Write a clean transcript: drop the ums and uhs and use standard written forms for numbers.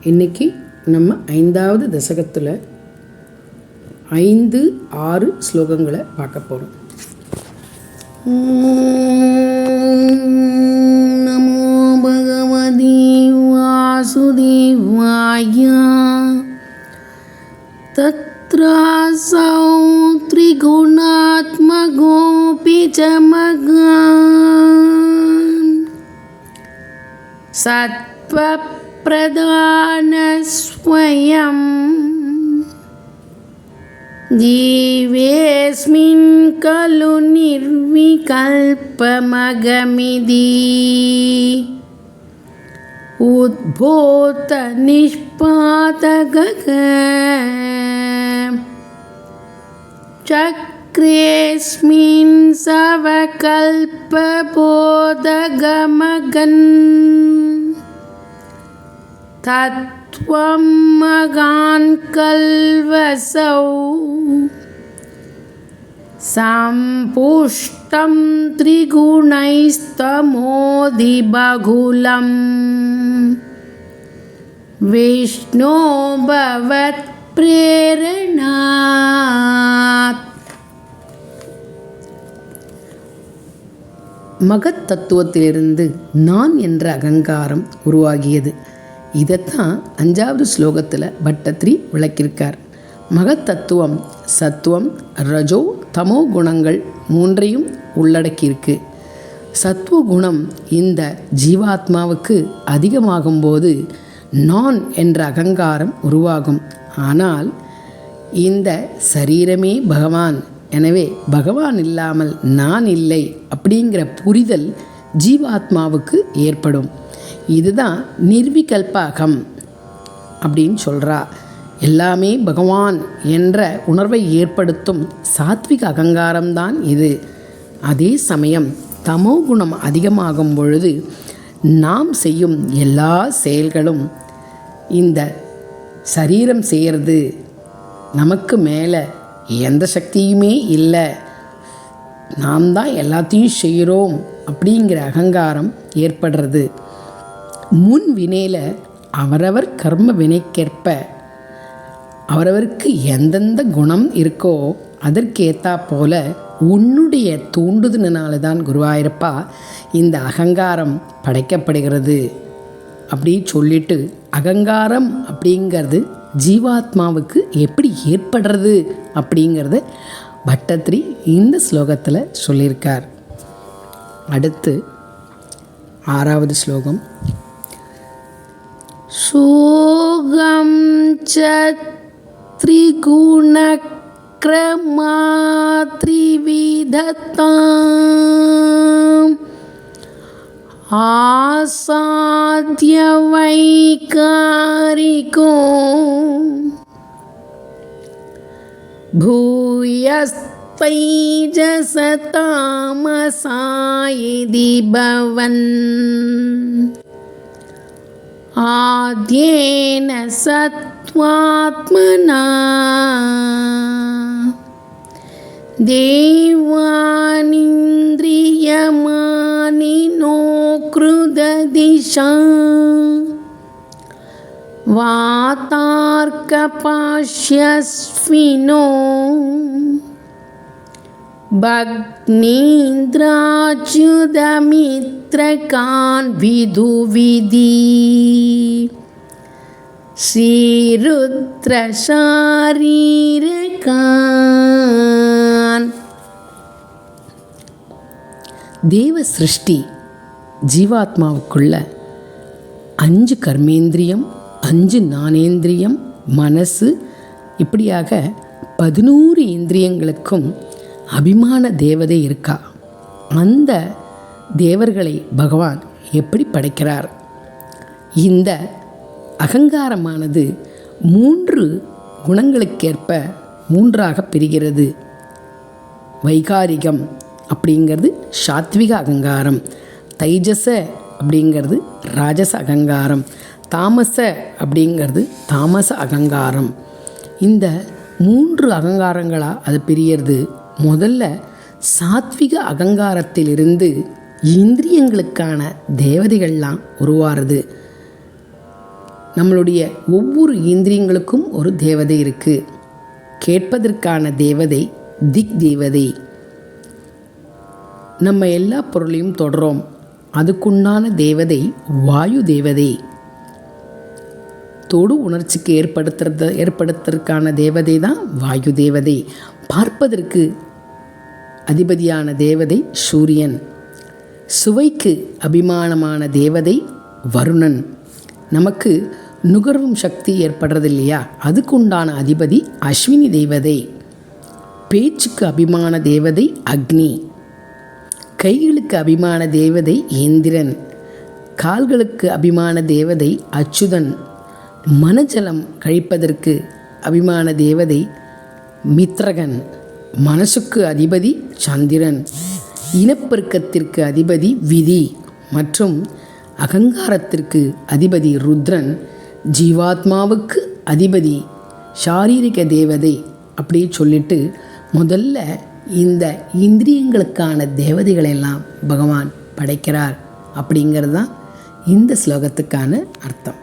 இன்றைக்கி நம்ம 5வது தசகத்தில் 5-6 ஸ்லோகங்களை பார்க்க போகிறோம். நமோ பகவதி வாசுதேவாய. தத்ராசௌ த்ரிகுணாத்மகோபி ச மகான் சத்வப்ரதான ஸ்வயம் ஜீவேஸ்மின் கலு நிர்விகல்பமகமிதி உத்போத நிஷ்பாதக சக்ரேஸ்மின் சவகல்பபோதகமகன் தத்வம் மகான் கல்வசௌ சம்புஷ்டம் த்ரிகுணைஸ்தமோதி பகுலம் விஷ்ணோ பவத் பிரேரணாத். மகத் தத்துவத்திலிருந்து நான் என்ற அகங்காரம் உருவாகியது. இதைத்தான் 5வது ஸ்லோகத்தில் பட்டத்ரி விளக்கியிருக்கார். மகத் தத்துவம் சத்துவம், ரஜோ, தமோ குணங்கள் 3ஐயும் உள்ளடக்கியிருக்கு. சத்துவ குணம் இந்த ஜீவாத்மாவுக்கு அதிகமாகும்போது நான் என்ற அகங்காரம் உருவாகும். ஆனால் இந்த சரீரமே பகவான், எனவே பகவான் இல்லாமல் நான் இல்லை அப்படிங்கிற புரிதல் ஜீவாத்மாவுக்கு ஏற்படும். இதுதான் நிர்விகல்பகம் அப்படின்னு சொல்கிறா. எல்லாமே பகவான் என்ற உணர்வை ஏற்படுத்தும் சாத்விக அகங்காரம்தான் இது. அதே சமயம் தமோ குணம் அதிகமாகும் பொழுது நாம் செய்யும் எல்லா செயல்களும் இந்த சரீரம் செய்கிறது, நமக்கு மேலே எந்த சக்தியுமே இல்லை, நாம் தான் எல்லாத்தையும் செய்கிறோம் அப்படிங்கிற அகங்காரம் ஏற்படுறது. முன் வினையில் அவரவர் கர்ம வினைக்கேற்ப அவரவருக்கு எந்தெந்த குணம் இருக்கோ அதற்கேற்றா போல உன்னுடைய தூண்டுதலினால தான் குருவாயிருப்பா இந்த அகங்காரம் படைக்கப்படுகிறது அப்படி சொல்லிட்டு, அகங்காரம் அப்படிங்கிறது ஜீவாத்மாவுக்கு எப்படி ஏற்படுறது அப்படிங்கிறத பட்டத்ரி இந்த ஸ்லோகத்தில் சொல்லியிருக்கார். அடுத்து 6வது ஸ்லோகம். சோகம் த்ரிகுணக்ரமாத்ரிவிதத்தாம் ஆசாத்ய வைகாரிகோ பூயஸ்தைஜசதாமசாயிதி பவன் ஆத்யேன சத்வாத்மனா தேவானிந்திரியமானினோ கிருததிஷா வாதார்க்கபாஷ்யஸ்வினோ பக்னீந்திராச்யுதமித்ரகான் விதுவிதி ஸ்ரீருத்ரசாரீரகான். தேவ சிருஷ்டி ஜீவாத்மாவுக்குள்ள 5 கர்மேந்திரியம், 5 ஞானேந்திரியம், மனசு, இப்படியாக 11 இந்திரியங்களுக்கும் அபிமான தேவதை இருக்கா. அந்த தேவர்களை பகவான் எப்படி படைக்கிறார்? இந்த அகங்காரமானது 3 குணங்களுக்கேற்ப 3ஆக பிரிகிறது. வைகாரிகம் அப்படிங்கிறது சாத்விக அகங்காரம், தைஜச அப்படிங்கிறது ராஜச அகங்காரம், தாமச அப்படிங்கிறது தாமச அகங்காரம். இந்த 3 அகங்காரங்களாக அது பிரியறது. முதல்ல சாத்விக அகங்காரத்திலிருந்து இந்திரியங்களுக்கான தேவதைகள்லாம் உருவாருது. நம்மளுடைய ஒவ்வொரு இந்திரியங்களுக்கும் ஒரு தேவதை இருக்குது. கேட்பதற்கான தேவதை திக் தேவதை. நம்ம எல்லா பொருளையும் தொடரோம், அதுக்குண்டான தேவதை வாயு தேவதை. தொடு உணர்ச்சிக்கு ஏற்படுத்துறதுக்கான தேவதை தான் வாயு தேவதை. பார்ப்பதற்கு அதிபதியான தேவதை சூரியன். சுவைக்கு அபிமானமான தேவதை வருணன். நமக்கு நுகர்வும் சக்தி ஏற்படுறது இல்லையா, அதுக்கு உண்டான அதிபதி அஸ்வினி தேவதை. பேச்சுக்கு அபிமான தேவதை அக்னி. கைகளுக்கு அபிமான தேவதை இந்திரன். கால்களுக்கு அபிமான தேவதை அச்சுதன். மனஜலம் கழிப்பதற்கு அபிமான தேவதை மித்ரகன். மனசுக்கு அதிபதி சந்திரன். இனப்பெருக்கத்திற்கு அதிபதி விதி மற்றும் அகங்காரத்திற்கு அதிபதி ருத்ரன். ஜீவாத்மாவுக்கு அதிபதி சாரீரிக தேவதை. அப்படி சொல்லிட்டு முதல்ல இந்த இந்திரியங்களுக்கான தேவதைகளெல்லாம் பகவான் படைக்கிறார் அப்படிங்கிறது தான் இந்த ஸ்லோகத்துக்கான அர்த்தம்.